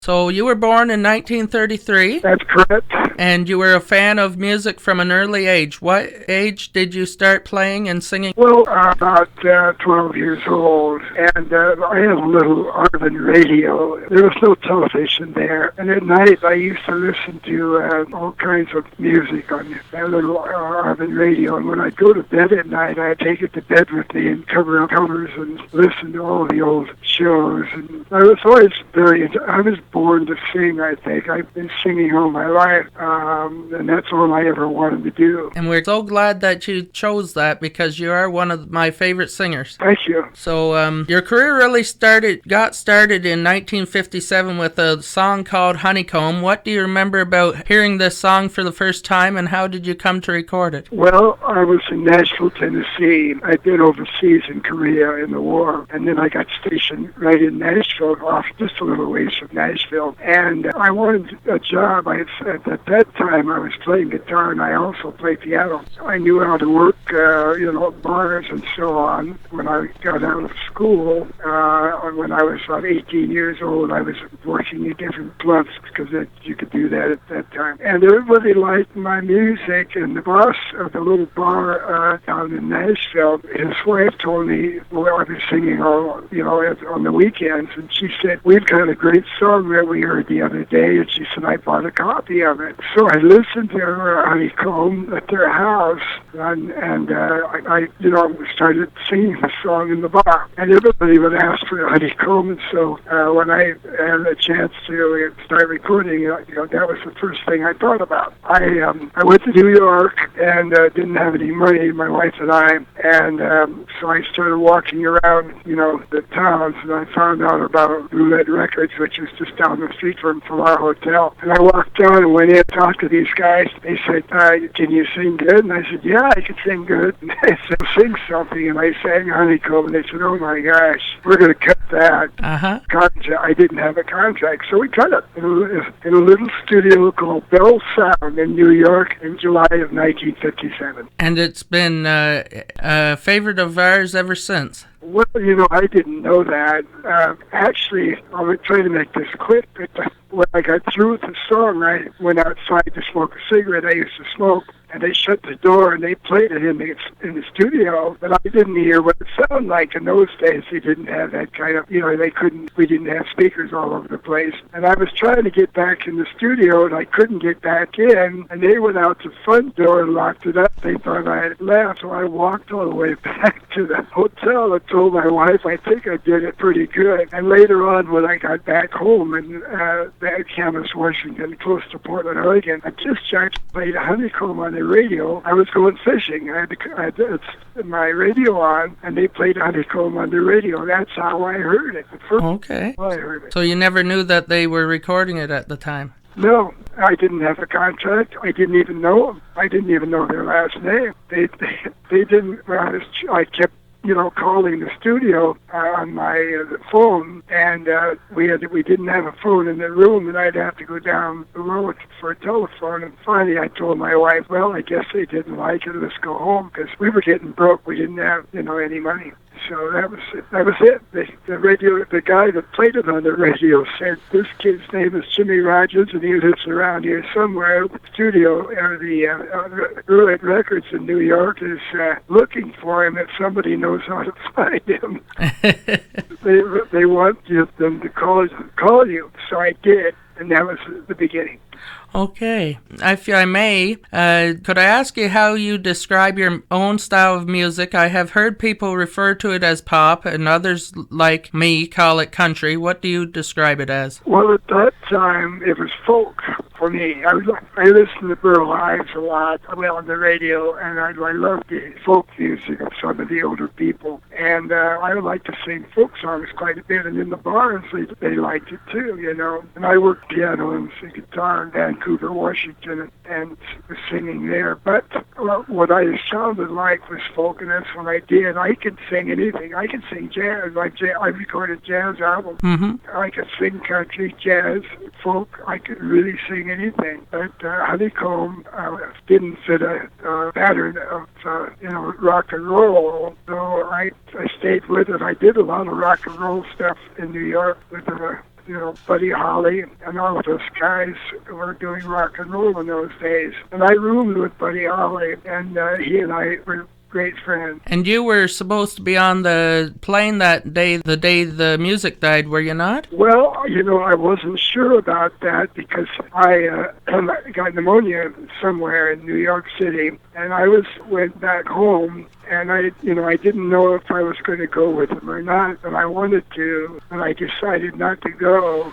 So you were born in 1933? That's correct. And you were a fan of music from an early age. What age did you start playing and singing? Well, about 12 years old, and I had a little Arvin radio. There was no television there, and at night I used to listen to all kinds of music on that little Arvin radio, and when I'd go to bed at night, I'd take it to bed with me and cover up covers and listen to all the old shows. And I was always I was born to sing, I think. I've been singing all my life, and that's all I ever wanted to do. And we're so glad that you chose that, because you are one of my favorite singers. Thank you. So your career really got started in 1957 with a song called Honeycomb. What do you remember about hearing this song for the first time, and how did you come to record it? Well, I was in Nashville, Tennessee. I'd been overseas in Korea in the war, and then I got stationed right in Nashville, off just a little ways from Nashville. And I wanted a job. At that time, I was playing guitar, and I also played piano. I knew how to work, bars and so on. When I got out of school, when I was about 18 years old, I was working in different clubs, because you could do that at that time. And everybody liked my music, and the boss of the little bar down in Nashville, his wife told me, well, I was singing on the weekends, and she said, we've got a great song that we heard the other day, and she said, I bought a copy of it. So I listened to Honeycomb at their house, and I started singing the song in the bar, and everybody would ask for Honeycomb. And so when I had a chance to start recording, that was the first thing I thought about. I went to New York and didn't have any money, my wife and I, and so I started walking around, the towns, and I found out about Roulette Records, which was just down the street from our hotel. And I walked down and went in and talked to these guys. They said, can you sing good? And I said, yeah, I can sing good. And they said, sing something. And I sang Honeycomb, and they said, oh my gosh, we're going to cut that. I didn't have a contract, so we cut it in a little studio called Bell Sound in New York in July of 1957. And it's been a favorite of ours ever since. Well, I didn't know that. Actually, I was trying to make this quick, but when I got through with the song, I went outside to smoke a cigarette. I used to smoke, and they shut the door, and they played it in the studio, but I didn't hear what it sounded like. In those days, they didn't have that kind of, we didn't have speakers all over the place. And I was trying to get back in the studio, and I couldn't get back in, and they went out the front door and locked it up. They thought I had left, so I walked all the way back to the hotel and told my wife, I think I did it pretty good. And later on, when I got back home in Camas, Washington, close to Portland, Oregon, I just tried to play Honeycomb on the radio. I was going fishing. I had my radio on, and they played Honeycomb on the radio. That's how I heard it. Okay. I heard it. So you never knew that they were recording it at the time? No, I didn't have a contract. I didn't even know them. I didn't even know their last name. They didn't. I kept calling the studio on my phone, and we didn't have a phone in the room, and I'd have to go down the road for a telephone. And finally, I told my wife, well, I guess they didn't like it. Let's go home, because we were getting broke. We didn't have any money. So that was it. The guy that played it on the radio said, this kid's name is Jimmie Rodgers, and he lives around here somewhere. The studio, the Roulette Records in New York is looking for him if somebody knows how to find him. They want them to call you. So I did, and that was the beginning. Okay. If I may, could I ask you how you describe your own style of music? I have heard people refer to it as pop, and others, like me, call it country. What do you describe it as? Well, at that time, it was folk for me. I listened to Burl Ives a lot, on the radio, and I loved the folk music of some of the older people. And I would like to sing folk songs quite a bit, and in the bars, they liked it too, And I worked piano and guitar in Vancouver, Washington, and was singing there. But what I sounded like was folk, and that's what I did. I could sing anything. I could sing jazz. I recorded jazz albums. Mm-hmm. I could sing country, jazz, folk. I could really sing anything. But Honeycomb didn't fit a pattern of rock and roll. So I stayed with it. I did a lot of rock and roll stuff in New York with Buddy Holly, and all of those guys were doing rock and roll in those days. And I roomed with Buddy Holly, and he and I were great friends. And you were supposed to be on the plane that day, the day the music died, were you not? Well, I wasn't sure about that because I got pneumonia somewhere in New York City, and I went back home, and I didn't know if I was going to go with him or not, but I wanted to, and I decided not to go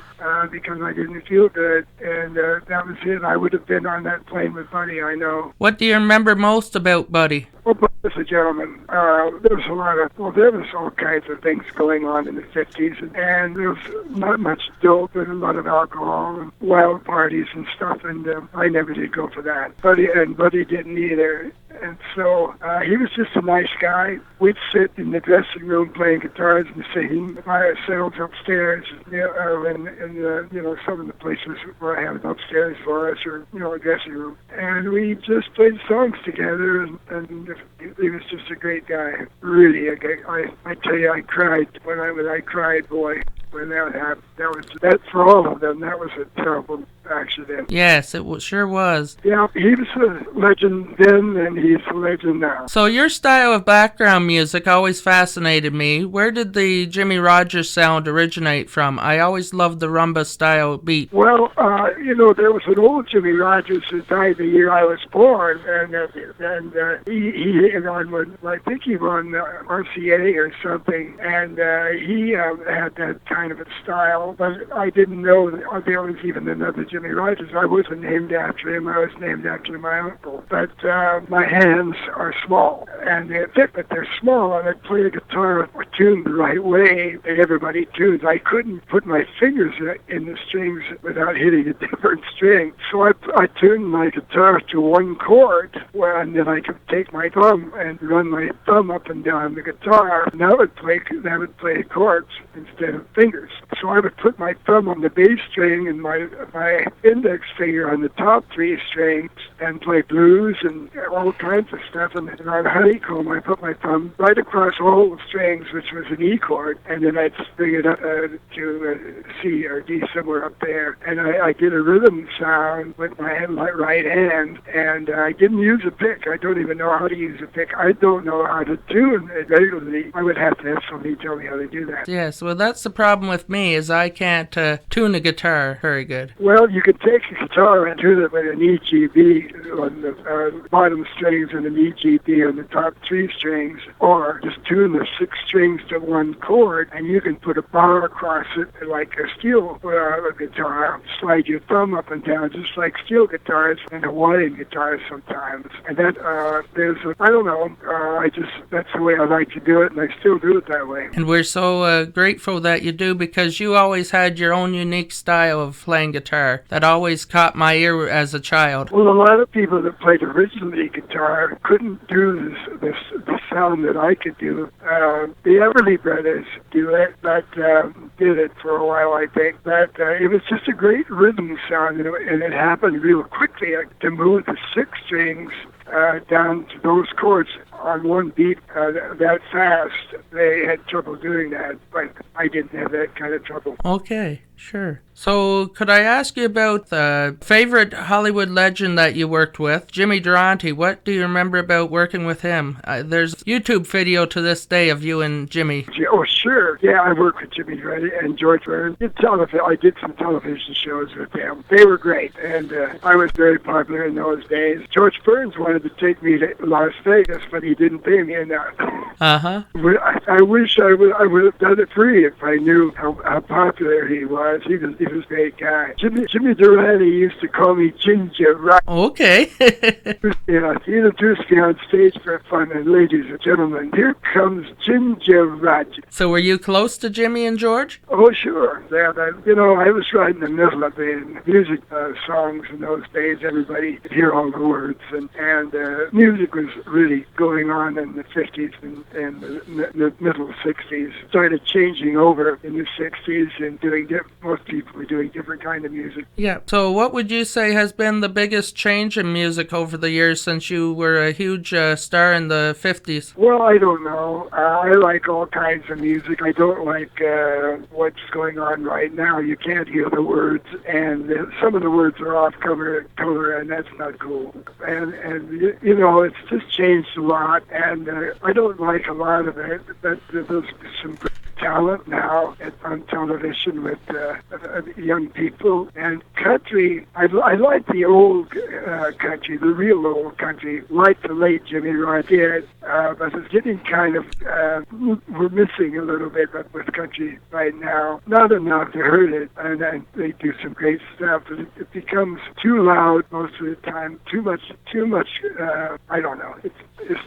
because I didn't feel good, and that was it. I would have been on that plane with Buddy, I know. What do you remember most about Buddy? Well, Buddy was a gentleman. There was all kinds of things going on in the 50s, and there was not much dope and a lot of alcohol and wild parties and stuff, and I never did go for that. Buddy didn't either. And so he was just a nice guy. We'd sit in the dressing room playing guitars and singing by ourselves upstairs, in some of the places where I had it upstairs for us, or a dressing room. And we just played songs together, and he was just a great guy. Really, I tell you, I cried when I cried, boy. When that happened, that for all of them, that was a terrible accident. Yes, sure was. Yeah, he was a legend then, and he's a legend now. So your style of background music always fascinated me. Where did the Jimmie Rodgers sound originate from? I always loved the rumba style beat. Well, there was an old Jimmie Rodgers who died the year I was born, and he won, I think he won RCA or something, and he had that kind of a style, but I didn't know that there was even another Jimmie Rodgers. I wasn't named after him. I was named after my uncle. But my hands are small, and they fit, but they're small, and I play the guitar tuned the right way that everybody tunes. I couldn't put my fingers in the strings without hitting a different string. So I tuned my guitar to one chord, and then I could take my thumb and run my thumb up and down the guitar, and that would play chords instead of fingers. So I would put my thumb on the bass string and my index finger on the top three strings and play blues and all kinds of stuff. And on Honeycomb, I put my thumb right across all the strings, which was an E chord, and then I'd bring it up to C or D somewhere up there. And I did a rhythm sound with my right hand, and I didn't use a pick. I don't even know how to use a pick. I don't know how to tune it regularly. I would have to have somebody tell me how to do that. Yes, well, that's the problem with me, is I can't tune a guitar very good. Well, you could take a guitar and tune it with an EGB on the bottom strings and an EGB on the top three strings, or just tune the 6 strings to one chord, and you can put a bar across it like a steel guitar, slide your thumb up and down just like steel guitars and Hawaiian guitars sometimes. And that, that's the way I like to do it, and I still do it that way. And we're so grateful that you do, because you always had your own unique style of playing guitar that always caught my ear as a child. Well, a lot of people that played originally guitar couldn't do the sound that I could do. The Everly Brothers did it for a while, I think. But it was just a great rhythm sound, and it happened real quickly to move the 6 strings down to those chords on one beat that fast. They had trouble doing that, but I didn't have that kind of trouble. Okay, sure. So, could I ask you about the favorite Hollywood legend that you worked with, Jimmy Durante? What do you remember about working with him? There's a YouTube video to this day of you and Jimmy. Oh, sure. Yeah, I worked with Jimmy Durante and George Burns. I did some television shows with them. They were great, and I was very popular in those days. George Burns wanted to take me to Las Vegas, but he didn't pay me enough. Uh-huh. I wish I would have done it free if I knew how popular he was. He was a great guy. Jimmy Durante used to call me Ginger Rock. Okay. He introduced me on stage for fun, and ladies and gentlemen, here comes Ginger Rodgers. So were you close to Jimmy and George? Oh, sure. Yeah, I was right in the middle of the music songs in those days. Everybody could hear all the words, and music was really going going on in the 50s and the middle 60s. Started changing over in the 60s and most people were doing different kind of music. Yeah. So what would you say has been the biggest change in music over the years since you were a huge star in the 50s? Well, I don't know. I like all kinds of music. I don't like what's going on right now. You can't hear the words, and some of the words are off color, and that's not cool. And you know, it's just changed a lot, and I don't like a lot of it, but there's some talent now on television with young people. And country, I like the old country, the real old country, like the late Jimmie did, but it's getting kind of, we're missing a little bit with country right now. Not enough to hurt it, and they do some great stuff, but it becomes too loud most of the time, too much, I don't know, it's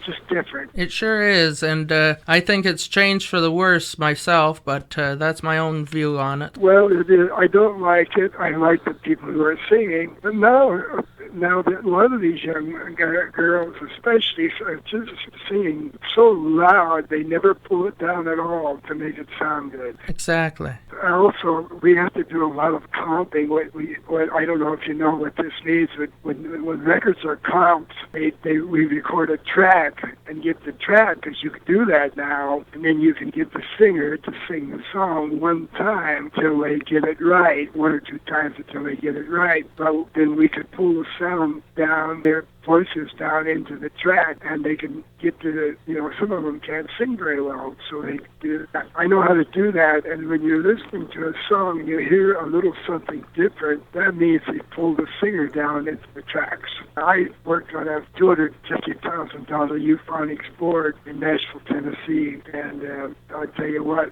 just different. It sure is, and I think it's changed for the worse myself, but that's my own view on it. Well, it is. I don't like it. I like the people who are singing, but now that a lot of these young girls especially are just singing so loud, they never pull it down at all to make it sound good. Exactly. Also, we have to do a lot of comping. What I don't know if you know what this means, but when records are comped, we record a track and get the track, because you can do that now, and then you can get the singer to sing the song one time till they get it right, one or two times until they get it right. But then we could pull the sound down, their voices down into the track, and they can get to the, you know, some of them can't sing very well, so they do that. I know how to do that, and when you're listening to a song and you hear a little something different, that means they pull the singer down into the tracks. I worked on a $250,000 euphonics board in Nashville, Tennessee, and I'll tell you what,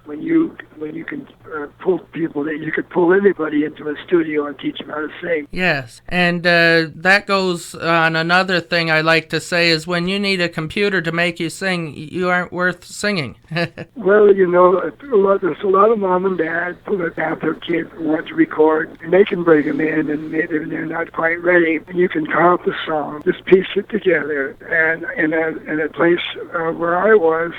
when you can pull people, that you could pull anybody into a studio and teach them how to sing. Yes, and that goes on another thing I like to say is when you need a computer to make you sing, you aren't worth singing. Well, you know, there's a lot of mom and dad who have their kids who want to record, and they can bring them in, and they're not quite ready. And you can comp the song, just piece it together. And in a place where I was,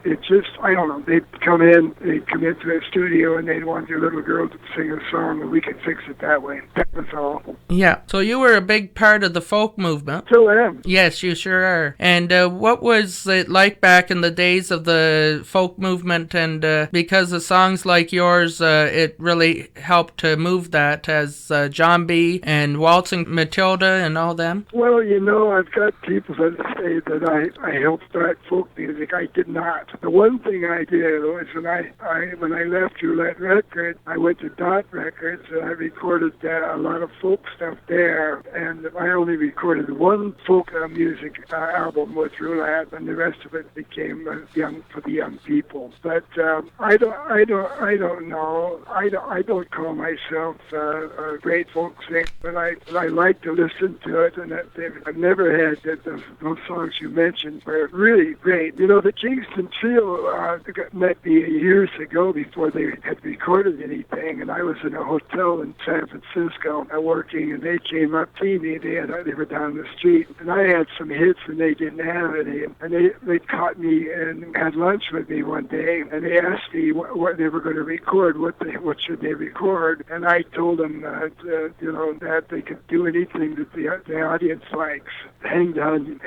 it just, I don't know, they'd come into a studio, and they'd want their little girl to sing a song, and we could fix it that way. That was all. Yeah, so you were a big part of the folk movement. Still am. Yes, you sure are. And what was it like back in the days of the folk movement? And because of songs like yours, it really helped to move that, as John B. and Waltzing Matilda and all them? Well, you know, I've got people that say that I helped start folk music. I did not. The one thing I did was when I left Roulette Records, I went to Dot Records, and I recorded a lot of folk stuff there. And I only recorded one folk music album with Roulette, and the rest of it became for the young people. But I don't know. I don't call myself a great folk singer, but I like to listen to it, and I've never had those songs you mentioned were really great. You know, the Kingston Trio met me years ago before they had recorded anything, and I was in a hotel in San Francisco working, and they came up to me. They were down the street, and I had some hits, and they didn't have any. And they caught me and had lunch with me one day, and they asked me what they were going to record, what should they record, and I told them that they could do anything that the audience likes. Hang down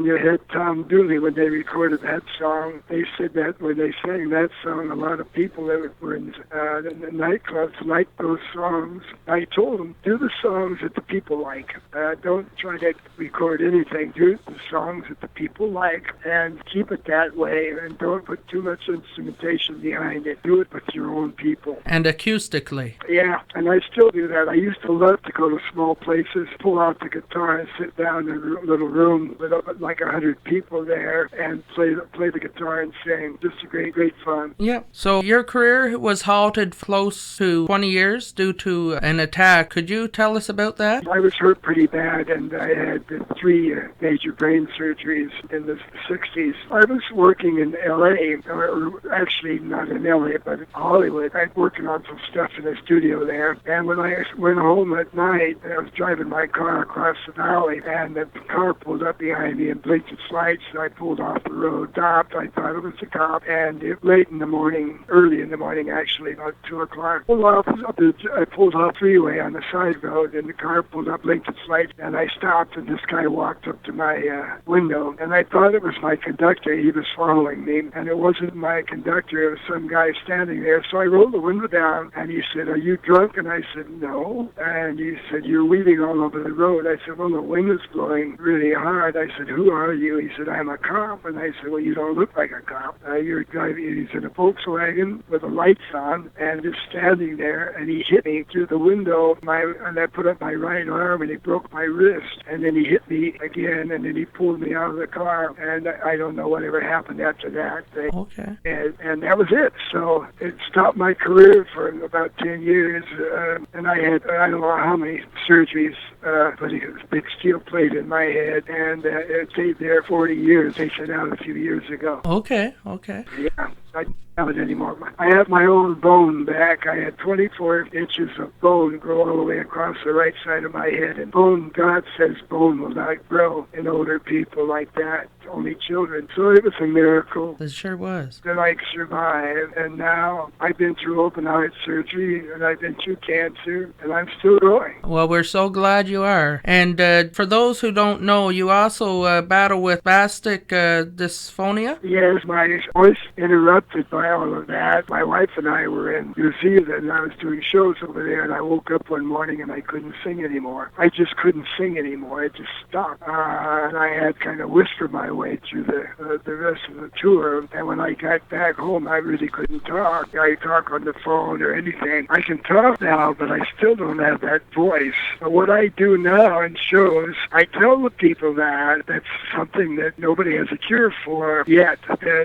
your head, Tom Dooley. When they recorded that song, they said that when they sang that song, a lot of people that were in the nightclubs liked those songs. I told them, do the songs that the people like. Don't try to record anything. Do the songs that the people like, and keep it that way, and don't put too much instrumentation behind it. Do it with your own people. And acoustically. Yeah, and I still do that. I used to love to go to small places, pull out the guitar and sit down in a little room with like 100 people there and play the guitar and sing. Just a great fun. Yeah. So your career was halted close to 20 years due to an attack. Could you tell us about that? I was hurt pretty bad. that, and I had 3 major brain surgeries in the 60s. I was working in L.A., or actually not in L.A., but in Hollywood. I was working on some stuff in the studio there, and when I went home at night, I was driving my car across the valley, and the car pulled up behind me and blinked its lights, so I pulled off the road, stopped. I thought it was a cop, and late in the morning, early in the morning actually, about 2 o'clock, I pulled off the freeway on the side road, and the car pulled up, blinked its lights, and I stopped, and this guy walked up to my window, and I thought it was my conductor. He was following me, and it wasn't my conductor. It was some guy standing there, so I rolled the window down, and he said, "Are you drunk?" And I said, "No." And he said, "You're weaving all over the road." I said, "Well, the wind is blowing really hard." I said, "Who are you?" He said, "I'm a cop." And I said, "Well, you don't look like a cop. You're driving," he's in a Volkswagen with the lights on, and just standing there, and he hit me through the window, and I put up my right arm, and he broke my wrist, and then he hit me again, and then he pulled me out of the car, and I don't know whatever happened after that. Okay. And that was it. So it stopped my career for about 10 years, and I had, I don't know how many surgeries, but it was a big steel plate in my head, and it stayed there 40 years. They shut out a few years ago. Okay. Yeah. I don't have it anymore. I have my own bone back. I had 24 inches of bone grow all the way across the right side of my head. And bone, God says bone will not grow in older people like that, only children. So it was a miracle. It sure was. That I survived. And now I've been through open heart surgery, and I've been through cancer, and I'm still going. Well, we're so glad you are. And for those who don't know, you also battle with spastic dysphonia? Yes, my voice interrupted by all of that. My wife and I were in New Zealand, and I was doing shows over there, and I woke up one morning and I couldn't sing anymore. I just couldn't sing anymore. It just stopped. And I had kind of whispered my way through the rest of the tour. And when I got back home, I really couldn't talk. I talk on the phone or anything. I can talk now, but I still don't have that voice. But what I do now in shows, I tell the people that that's something that nobody has a cure for yet.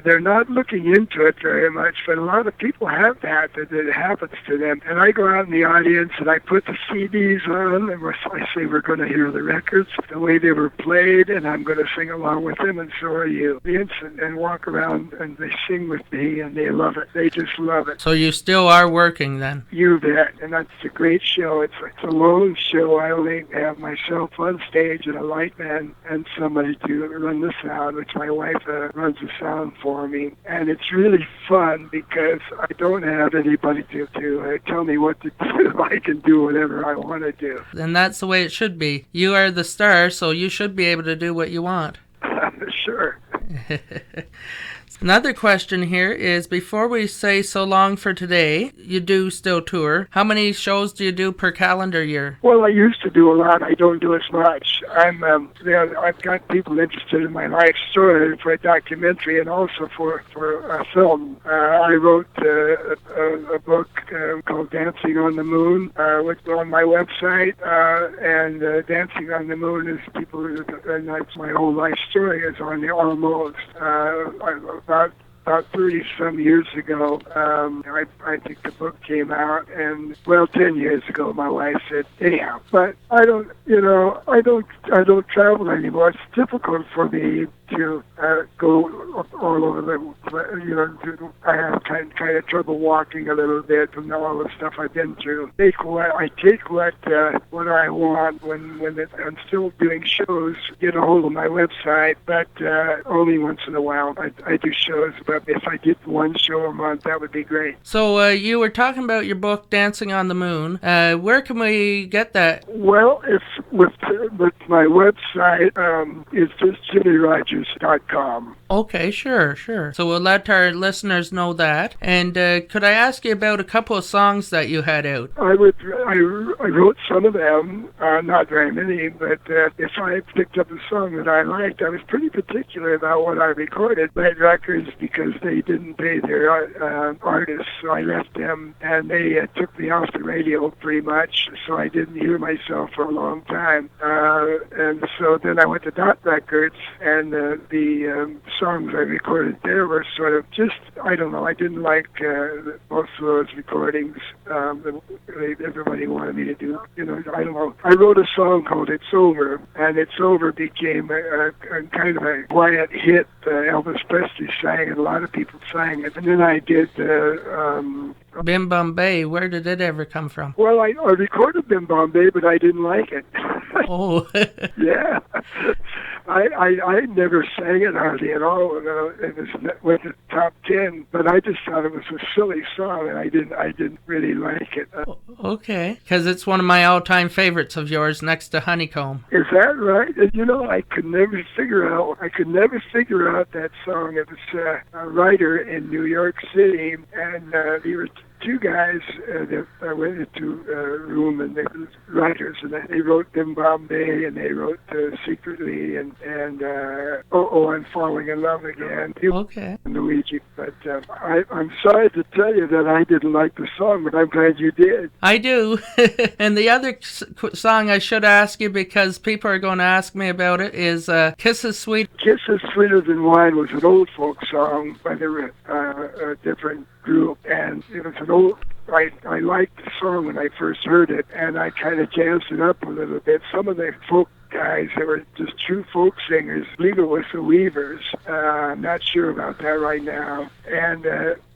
They're not looking into it very much, but a lot of people have that it happens to them. And I go out in the audience and I put the CDs on, and I say we're going to hear the records the way they were played, and I'm going to sing along with them, and so are you. And walk around and they sing with me, and they love it. They just love it. So you still are working then? You bet. And that's a great show. It's a lone show. I only have myself on stage and a light man and somebody to run the sound, which my wife runs the sound for me. And it's really fun because I don't have anybody to tell me what to do. I can do whatever I want to do. And that's the way it should be. You are the star, so you should be able to do what you want. Sure. Another question here is, before we say so long for today, you do still tour. How many shows do you do per calendar year? Well, I used to do a lot. I don't do as much. I've got people interested in my life story for a documentary and also for a film. I wrote a book called Dancing on the Moon, which is on my website. And Dancing on the Moon is and that's my whole life story is on there almost. About 30-some years ago, I think the book came out, and 10 years ago, my wife said, anyhow. But I don't travel anymore. It's difficult for me to go all over I have kind of trouble walking a little bit from all the stuff I've been through. I take what I want when I'm still doing shows. Get a hold of my website, but only once in a while I do shows. But if I did one show a month, that would be great. So you were talking about your book, Dancing on the Moon. Where can we get that? Well, it's with my website. It's just JimmieRodgers.com. Okay, sure. So we'll let our listeners know that. And could I ask you about a couple of songs that you had out? I wrote some of them, not very many, but if I picked up a song that I liked, I was pretty particular about what I recorded. Bad records, because they didn't pay their artists, so I left them, and they took me off the radio pretty much, so I didn't hear myself for a long time. And so then I went to Dot Records, and the songs I recorded there were sort of just, I don't know, I didn't like most of those recordings. Everybody wanted me to do, I don't know. I wrote a song called It's Over, and It's Over became a kind of a quiet hit. Elvis Presley sang it, a lot of people sang it. And then I did Bim Bombay, where did it ever come from? Well, I recorded Bim Bombay, but I didn't like it. Oh. Yeah. I never sang it hardly at all. It went to top 10, but I just thought it was a silly song, and I didn't really like it. Okay, because it's one of my all-time favorites of yours, next to Honeycomb. Is that right? I could never figure out that song. It was a writer in New York City, and they were two guys that went into a room, and they were writers, and they wrote Bim Bombay, and they wrote Secretly, and I'm Falling in Love Again. Okay. Luigi, but I'm sorry to tell you that I didn't like the song, but I'm glad you did. I do. And the other song I should ask you, because people are going to ask me about it, is Kisses Sweet. Kisses Sweeter Than Wine was an old folk song by a different group, and it was an old. I liked the song when I first heard it, and I kind of jazzed it up a little bit. Some of the folk guys that were just true folk singers, I believe it was the Weavers. I'm not sure about that right now,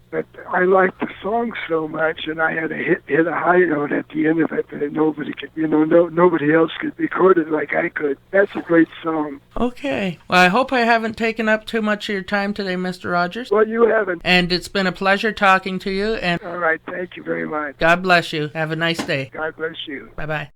but I liked the song so much, and I had to hit a high note at the end of it that nobody could, nobody else could record it like I could. That's a great song. Okay. Well, I hope I haven't taken up too much of your time today, Mr. Rodgers. Well, you haven't. And it's been a pleasure talking to you. And all right. Thank you very much. God bless you. Have a nice day. God bless you. Bye-bye.